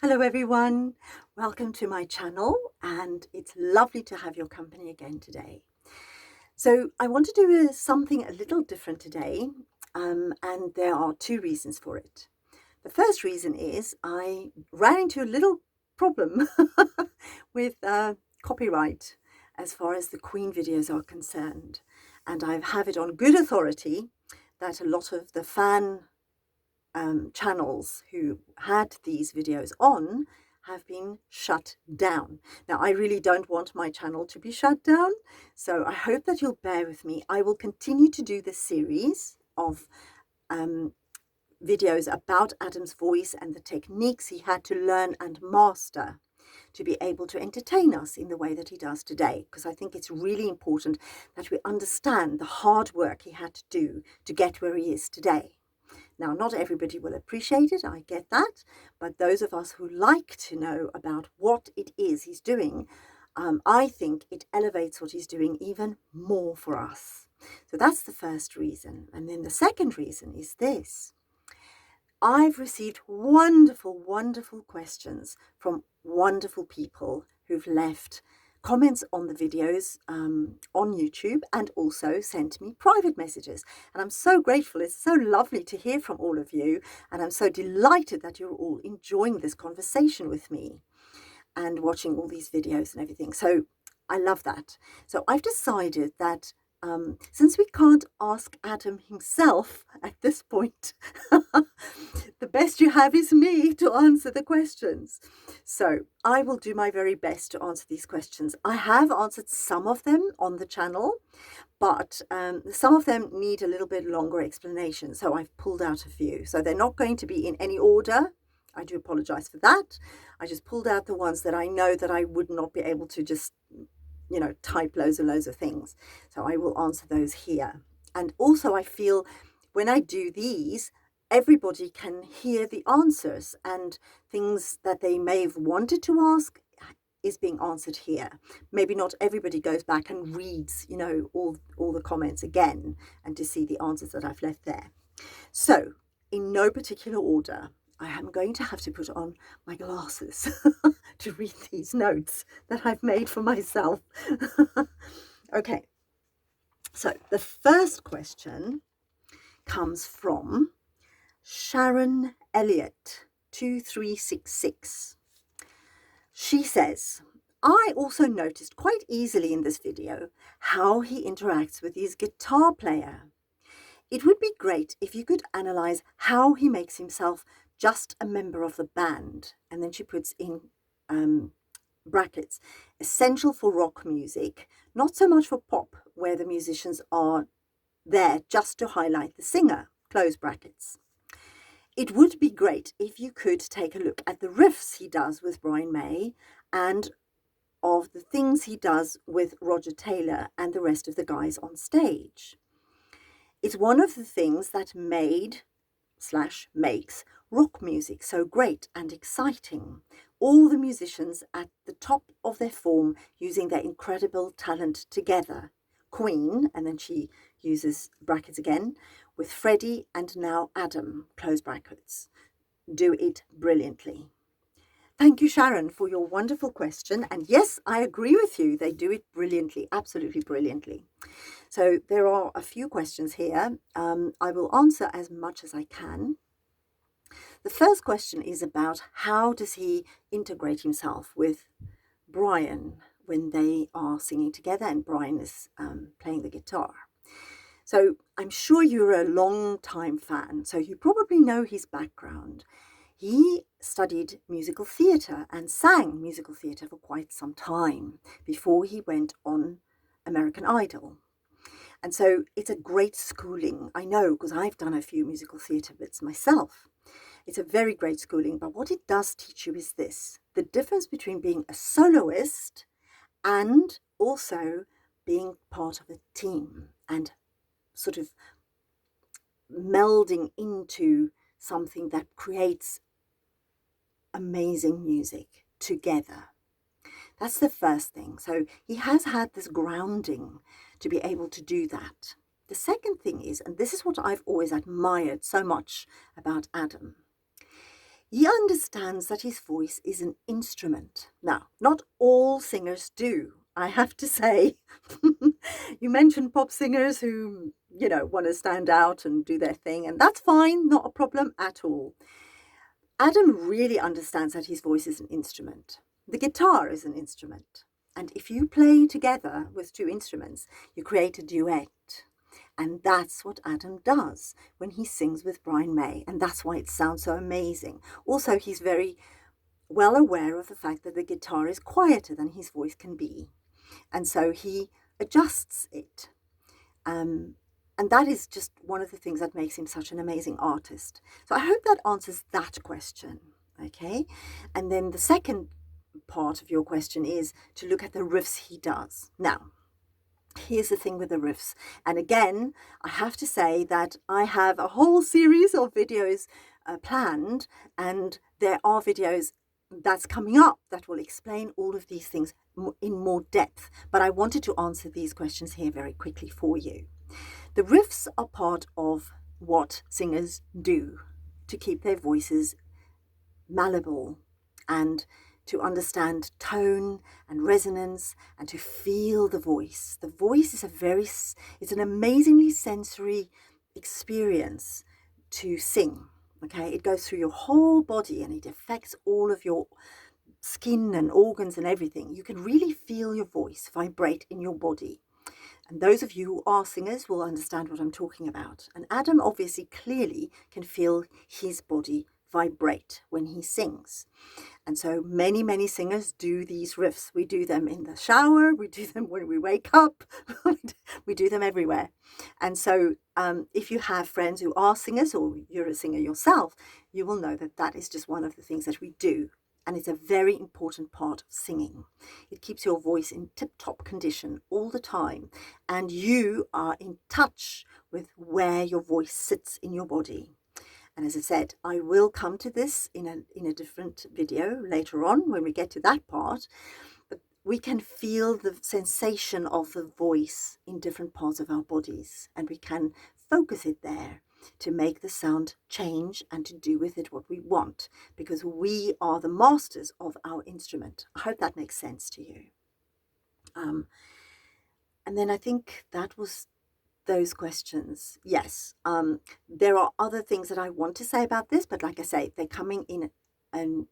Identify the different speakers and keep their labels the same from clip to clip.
Speaker 1: Hello everyone, welcome to my channel and it's lovely to have your company again today. So I want to do something a little different today and there are two reasons for it. The first reason is I ran into a little problem with copyright as far as the Queen videos are concerned, and I have it on good authority that a lot of the fan channels who had these videos on have been shut down. Now, I really don't want my channel to be shut down, so I hope that you'll bear with me. I will continue to do this series of videos about Adam's voice and the techniques he had to learn and master to be able to entertain us in the way that he does today, because I think it's really important that we understand the hard work he had to do to get where he is today. Now, not everybody will appreciate it, I get that, but those of us who like to know about what it is he's doing, I think it elevates what he's doing even more for us. So that's the first reason. And then the second reason is this. I've received wonderful, wonderful questions from wonderful people who've left comments on the videos on YouTube and also sent me private messages. And I'm so grateful. It's so lovely to hear from all of you. And I'm so delighted that you're all enjoying this conversation with me and watching all these videos and everything. So I love that. So I've decided that since we can't ask Adam himself at this point, the best you have is me to answer the questions. So I will do my very best to answer these questions. I have answered some of them on the channel, but some of them need a little bit longer explanation. So I've pulled out a few. So they're not going to be in any order. I do apologize for that. I just pulled out the ones that I know that I would not be able to just type loads and loads of things. So I will answer those here. And also I feel when I do these, everybody can hear the answers, and things that they may have wanted to ask is being answered here. Maybe not everybody goes back and reads, all the comments again and to see the answers that I've left there. So in no particular order, I am going to have to put on my glasses to read these notes that I've made for myself. Okay, so the first question comes from Sharon Elliott 2366. She says, I also noticed quite easily in this video how he interacts with his guitar player. It would be great if you could analyze how he makes himself just a member of the band. And then she puts in brackets, essential for rock music, not so much for pop, where the musicians are there just to highlight the singer, close brackets. It would be great if you could take a look at the riffs he does with Brian May and of the things he does with Roger Taylor and the rest of the guys on stage. It's one of the things that makes rock music so great and exciting. All the musicians at the top of their form using their incredible talent together. Queen, and then she uses brackets again, with Freddie and now Adam, close brackets, do it brilliantly. Thank you, Sharon, for your wonderful question. And yes, I agree with you. They do it brilliantly, absolutely brilliantly. So there are a few questions here. I will answer as much as I can. The first question is about how does he integrate himself with Brian when they are singing together and Brian is playing the guitar. So I'm sure you're a long-time fan, so you probably know his background. He studied musical theatre and sang musical theatre for quite some time before he went on American Idol. And so it's a great schooling. I know, because I've done a few musical theatre bits myself. It's a very great schooling, but what it does teach you is this: the difference between being a soloist and also being part of a team and sort of melding into something that creates amazing music together. That's the first thing. So he has had this grounding to be able to do that. The second thing is, and this is what I've always admired so much about Adam, He understands that his voice is an instrument. Now, not all singers do, I have to say. You mentioned pop singers who, want to stand out and do their thing, and that's fine, not a problem at all. Adam really understands that his voice is an instrument. The guitar is an instrument. And if you play together with two instruments, you create a duet. And that's what Adam does when he sings with Brian May. And that's why it sounds so amazing. Also, he's very well aware of the fact that the guitar is quieter than his voice can be. And so he adjusts it. And that is just one of the things that makes him such an amazing artist. So I hope that answers that question. Okay. And then the second part of your question is to look at the riffs he does. Now, here's the thing with the riffs. And again, I have to say that I have a whole series of videos planned, and there are videos that's coming up that will explain all of these things in more depth. But I wanted to answer these questions here very quickly for you. The riffs are part of what singers do to keep their voices malleable and to understand tone and resonance and to feel the voice. The voice is it's an amazingly sensory experience to sing. Okay, it goes through your whole body and it affects all of your skin and organs and everything. You can really feel your voice vibrate in your body. And those of you who are singers will understand what I'm talking about. And Adam obviously clearly can feel his body vibrate when he sings. And so many, many singers do these riffs. We do them in the shower, we do them when we wake up, we do them everywhere. And so if you have friends who are singers or you're a singer yourself, you will know that that is just one of the things that we do. And it's a very important part of singing. It keeps your voice in tip-top condition all the time. And you are in touch with where your voice sits in your body. And as I said, I will come to this in a different video later on when we get to that part. But we can feel the sensation of the voice in different parts of our bodies. And we can focus it there to make the sound change and to do with it what we want, because we are the masters of our instrument. I hope that makes sense to you. And then I think that was those questions. Yes, there are other things that I want to say about this, but like I say, they're coming in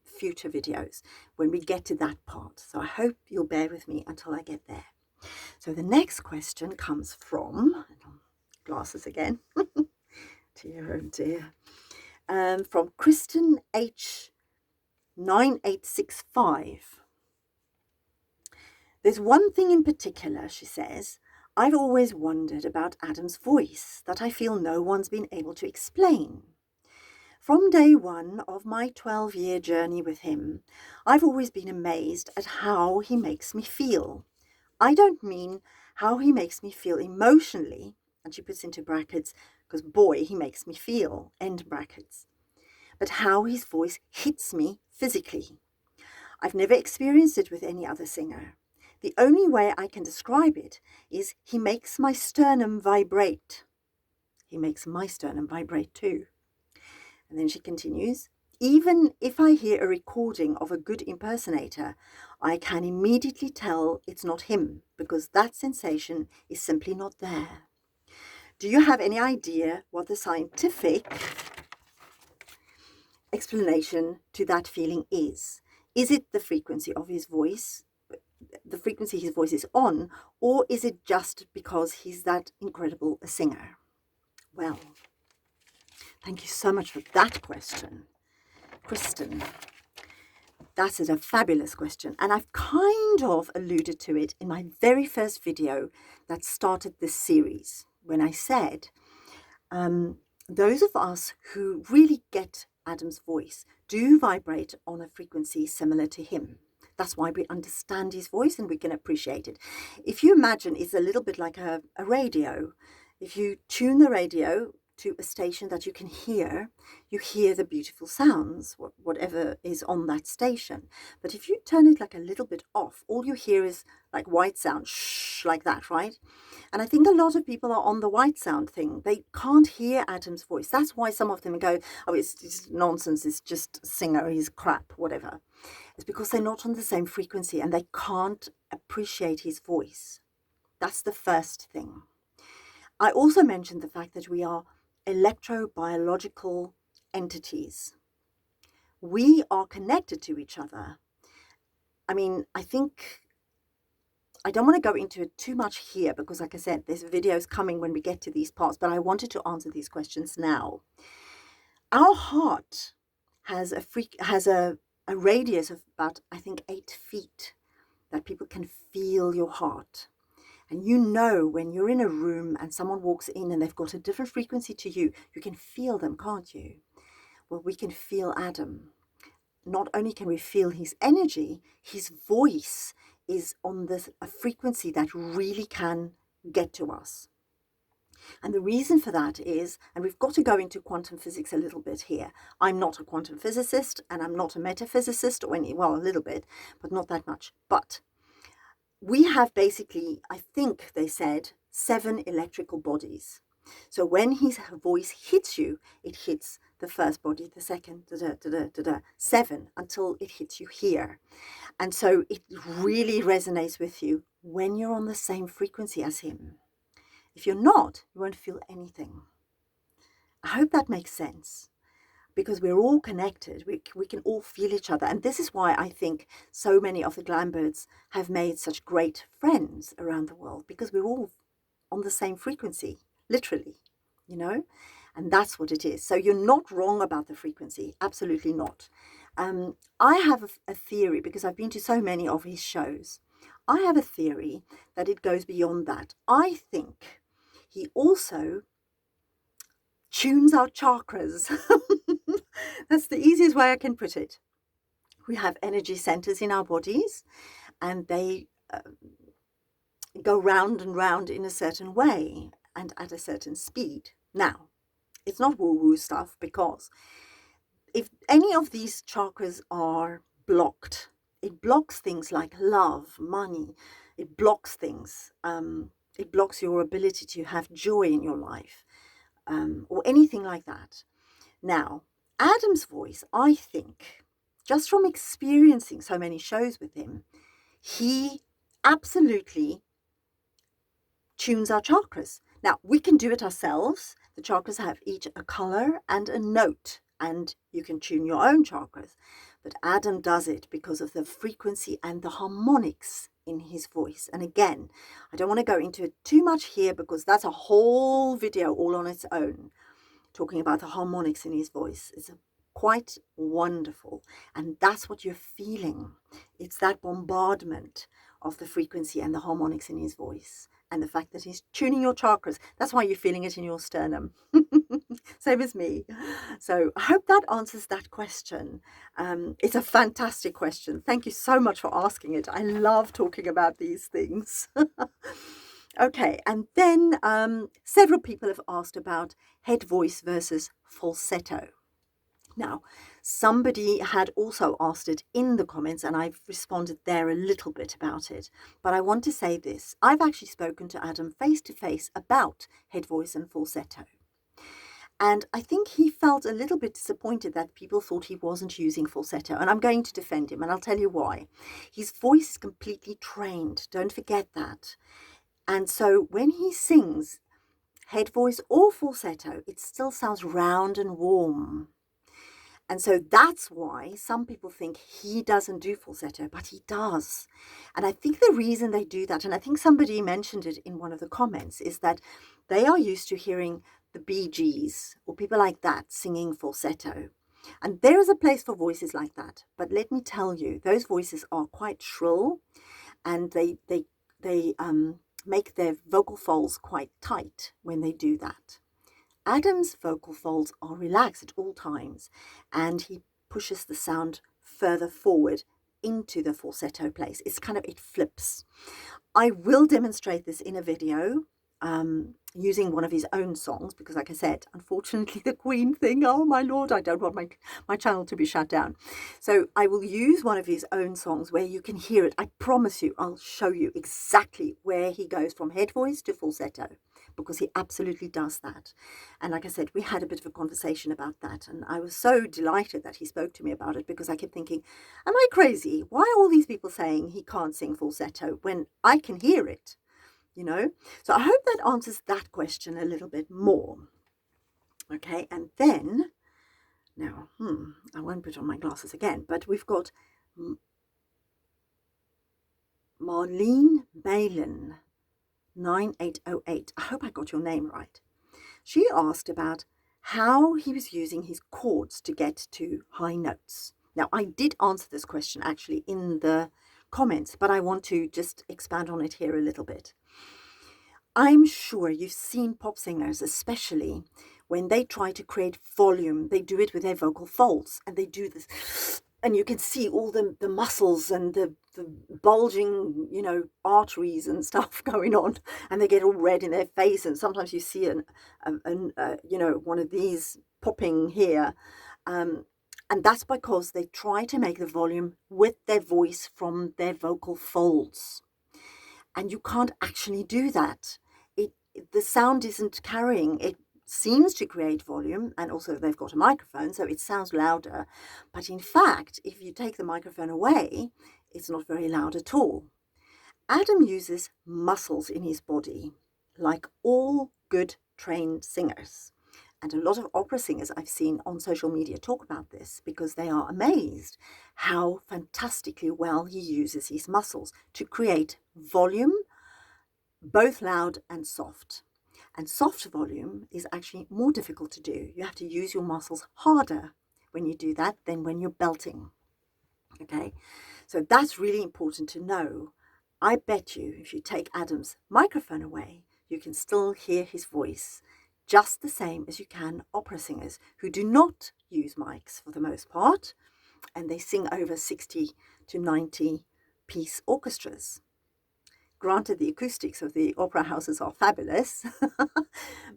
Speaker 1: future videos when we get to that part. So I hope you'll bear with me until I get there. So the next question comes from, glasses again, dear, oh dear, from Kristen H9865. There's one thing in particular, she says, I've always wondered about Adam's voice that I feel no one's been able to explain. From day one of my 12-year journey with him, I've always been amazed at how he makes me feel. I don't mean how he makes me feel emotionally, and she puts into brackets, because boy, he makes me feel, end brackets, but how his voice hits me physically. I've never experienced it with any other singer. The only way I can describe it is he makes my sternum vibrate. He makes my sternum vibrate too. And then she continues, even if I hear a recording of a good impersonator, I can immediately tell it's not him because that sensation is simply not there. Do you have any idea what the scientific explanation to that feeling is? Is it the frequency of his voice, the frequency his voice is on, or is it just because he's that incredible a singer? Well, thank you so much for that question, Kristen. That is a fabulous question, and I've kind of alluded to it in my very first video that started this series when I said those of us who really get Adam's voice do vibrate on a frequency similar to him. That's why we understand his voice and we can appreciate it. If you imagine it's a little bit like a radio. If you tune the radio to a station that you can hear, you hear the beautiful sounds, whatever is on that station. But if you turn it like a little bit off, all you hear is like white sound, shh, like that, right? And I think a lot of people are on the white sound thing. They can't hear Adam's voice. That's why some of them go, oh, it's nonsense, it's just a singer, he's crap, whatever. It's because they're not on the same frequency and they can't appreciate his voice. That's the first thing. I also mentioned the fact that we are electrobiological entities. We are connected to each other. I mean, I don't want to go into it too much here because, like I said, there's videos coming when we get to these parts, but I wanted to answer these questions now. Our heart has a radius of about, I think, 8 feet that people can feel your heart. And you know when you're in a room and someone walks in and they've got a different frequency to you, you can feel them, can't you? Well, we can feel Adam. Not only can we feel his energy, his voice is on a frequency that really can get to us. And the reason for that is, and we've got to go into quantum physics a little bit here. I'm not a quantum physicist and I'm not a metaphysicist, well, a little bit, but not that much. But we have basically, I think they said, 7 electrical bodies. So when his voice hits you, it hits the first body, the second, 7, until it hits you here. And so it really resonates with you when you're on the same frequency as him. If you're not, you won't feel anything. I hope that makes sense. Because we're all connected, we can all feel each other. And this is why I think so many of the glam birds have made such great friends around the world, because we're all on the same frequency, literally, you know, and that's what it is. So you're not wrong about the frequency, absolutely not. I have a theory, because I've been to so many of his shows. I have a theory that it goes beyond that. I think he also tunes our chakras. That's the easiest way I can put it. We have energy centers in our bodies and they go round and round in a certain way and at a certain speed. Now, it's not woo-woo stuff, because if any of these chakras are blocked, it blocks things like love, money. It blocks things. It blocks your ability to have joy in your life, or anything like that. Now, Adam's voice, I think, just from experiencing so many shows with him, he absolutely tunes our chakras. Now, we can do it ourselves. The chakras have each a color and a note, and you can tune your own chakras. But Adam does it because of the frequency and the harmonics in his voice. And again, I don't want to go into it too much here because that's a whole video all on its own, talking about the harmonics in his voice. It's quite wonderful. And that's what you're feeling. It's that bombardment of the frequency and the harmonics in his voice. And the fact that he's tuning your chakras. That's why you're feeling it in your sternum. Same as me. So I hope that answers that question. It's a fantastic question. Thank you so much for asking it. I love talking about these things. Okay, and then several people have asked about head voice versus falsetto. Now, somebody had also asked it in the comments, and I've responded there a little bit about it. But I want to say this. I've actually spoken to Adam face to face about head voice and falsetto. And I think he felt a little bit disappointed that people thought he wasn't using falsetto. And I'm going to defend him, and I'll tell you why. His voice is completely trained. Don't forget that. And so when he sings head voice or falsetto, it still sounds round and warm. And so that's why some people think he doesn't do falsetto, but he does. And I think the reason they do that, and I think somebody mentioned it in one of the comments, is that they are used to hearing the Bee Gees or people like that singing falsetto. And there is a place for voices like that. But let me tell you, those voices are quite shrill, and they make their vocal folds quite tight when they do that. Adam's vocal folds are relaxed at all times, and he pushes the sound further forward into the falsetto place. It flips. I will demonstrate this in a video. using one of his own songs, because like I said, unfortunately the Queen thing, oh my Lord, I don't want my channel to be shut down. So I will use one of his own songs where you can hear it. I promise you, I'll show you exactly where he goes from head voice to falsetto, because he absolutely does that. And like I said, we had a bit of a conversation about that, and I was so delighted that he spoke to me about it, because I kept thinking, am I crazy? Why are all these people saying he can't sing falsetto when I can hear it? You know, so I hope that answers that question a little bit more. Okay, and then now, I won't put on my glasses again, but we've got Marlene Balin 9808. I hope I got your name right. She asked about how he was using his chords to get to high notes. Now, I did answer this question actually in the comments, but I want to just expand on it here a little bit. I'm sure you've seen pop singers, especially when they try to create volume, they do it with their vocal folds, and they do this, and you can see all the muscles and the bulging, you know, arteries and stuff going on, and they get all red in their face, and sometimes you see you know, one of these popping here, and that's because they try to make the volume with their voice from their vocal folds. And you can't actually do that. The sound isn't carrying. It seems to create volume, and also they've got a microphone, so it sounds louder. But in fact, if you take the microphone away, it's not very loud at all. Adam uses muscles in his body, like all good trained singers. And a lot of opera singers I've seen on social media talk about this, because they are amazed how fantastically well he uses his muscles to create volume, both loud and soft. And soft volume is actually more difficult to do. You have to use your muscles harder when you do that than when you're belting. Okay, so that's really important to know. I bet you if you take Adam's microphone away, you can still hear his voice just the same as you can opera singers who do not use mics for the most part, and they sing over 60 to 90 piece orchestras. Granted, the acoustics of the opera houses are fabulous,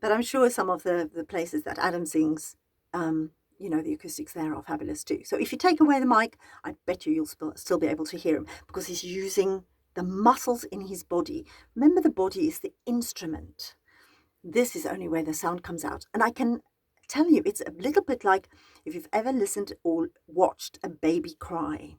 Speaker 1: but I'm sure some of the places that Adam sings, you know, the acoustics there are fabulous too. So if you take away the mic, I bet you'll still be able to hear him, because he's using the muscles in his body. Remember, the body is the instrument. This is only where the sound comes out. And I can tell you, it's a little bit like if you've ever listened or watched a baby cry.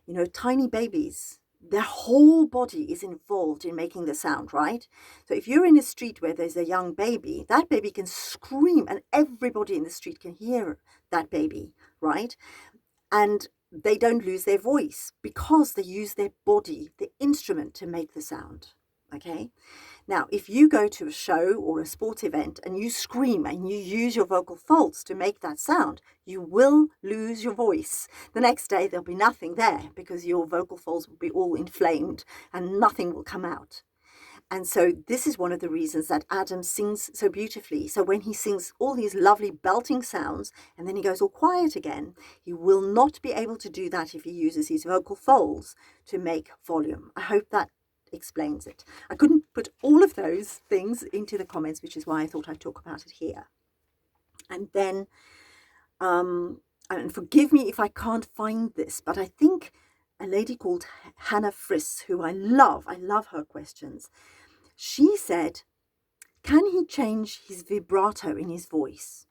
Speaker 1: You know, tiny babies, their whole body is involved in making the sound, right? So if you're in a street where there's a young baby, that baby can scream and everybody in the street can hear that baby, right? And they don't lose their voice because they use their body, the instrument, to make the sound, okay? Now, if you go to a show or a sports event and you scream and you use your vocal folds to make that sound, you will lose your voice. The next day, there'll be nothing there because your vocal folds will be all inflamed and nothing will come out. And so this is one of the reasons that Adam sings so beautifully. So when he sings all these lovely belting sounds and then he goes all quiet again, he will not be able to do that if he uses his vocal folds to make volume. I hope that explains it. I couldn't put all of those things into the comments, which is why I thought I'd talk about it here. And then, and forgive me if I can't find this, but I think a lady called Hannah Friss, who I love her questions. She said, can he change his vibrato in his voice?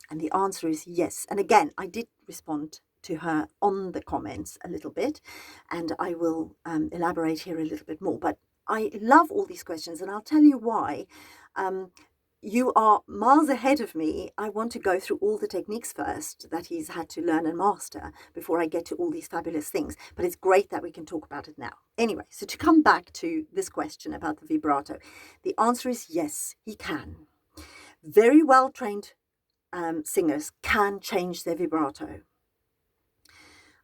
Speaker 1: And the answer is yes. And again, I did respond to her on the comments a little bit, and I will elaborate here a little bit more. But I love all these questions, and I'll tell you why. You are miles ahead of me. I want to go through all the techniques first that he's had to learn and master before I get to all these fabulous things. But it's great that we can talk about it now. Anyway, so to come back to this question about the vibrato, the answer is yes, he can. Very well trained singers can change their vibrato.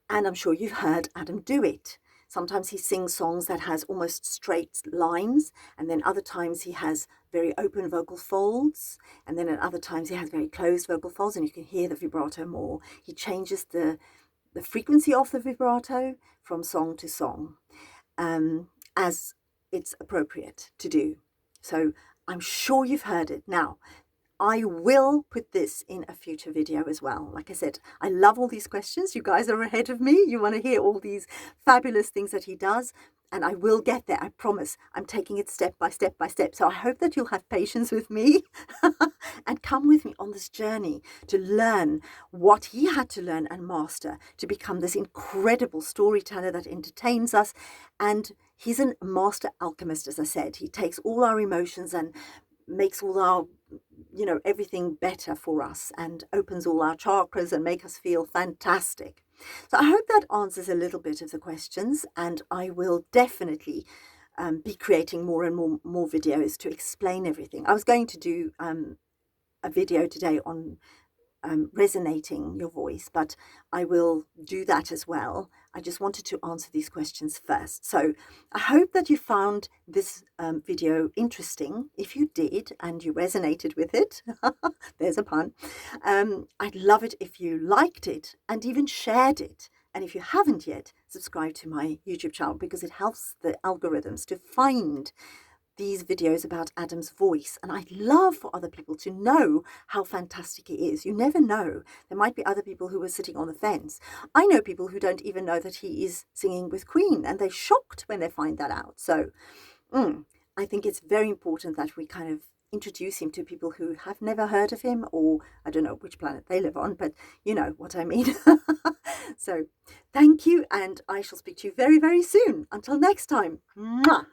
Speaker 1: And I'm sure you've heard Adam do it. Sometimes he sings songs that has almost straight lines, and then other times he has very open vocal folds, and then at other times he has very closed vocal folds, and you can hear the vibrato more. He changes the frequency of the vibrato from song to song as it's appropriate to do. So I'm sure you've heard it. Now, I will put this in a future video as well. Like I said, I love all these questions. You guys are ahead of me. You want to hear all these fabulous things that he does. And I will get there. I promise. I'm taking it step by step by step. So I hope that you'll have patience with me and come with me on this journey to learn what he had to learn and master to become this incredible storyteller that entertains us. And he's a master alchemist, as I said. He takes all our emotions and makes all our everything better for us and opens all our chakras and make us feel fantastic. So I hope that answers a little bit of the questions, and I will definitely be creating more and more videos to explain everything. I was going to do a video today on resonating your voice, but I will do that as well. I just wanted to answer these questions first. So I hope that you found this video interesting. If you did and you resonated with it, there's a pun, I'd love it if you liked it and even shared it. And if you haven't yet, subscribe to my YouTube channel, because it helps the algorithms to find these videos about Adam's voice. And I'd love for other people to know how fantastic he is. You never know. There might be other people who are sitting on the fence. I know people who don't even know that he is singing with Queen, and they're shocked when they find that out. So I think it's very important that we kind of introduce him to people who have never heard of him, or I don't know which planet they live on, but you know what I mean. So thank you, and I shall speak to you very, very soon. Until next time. Mwah!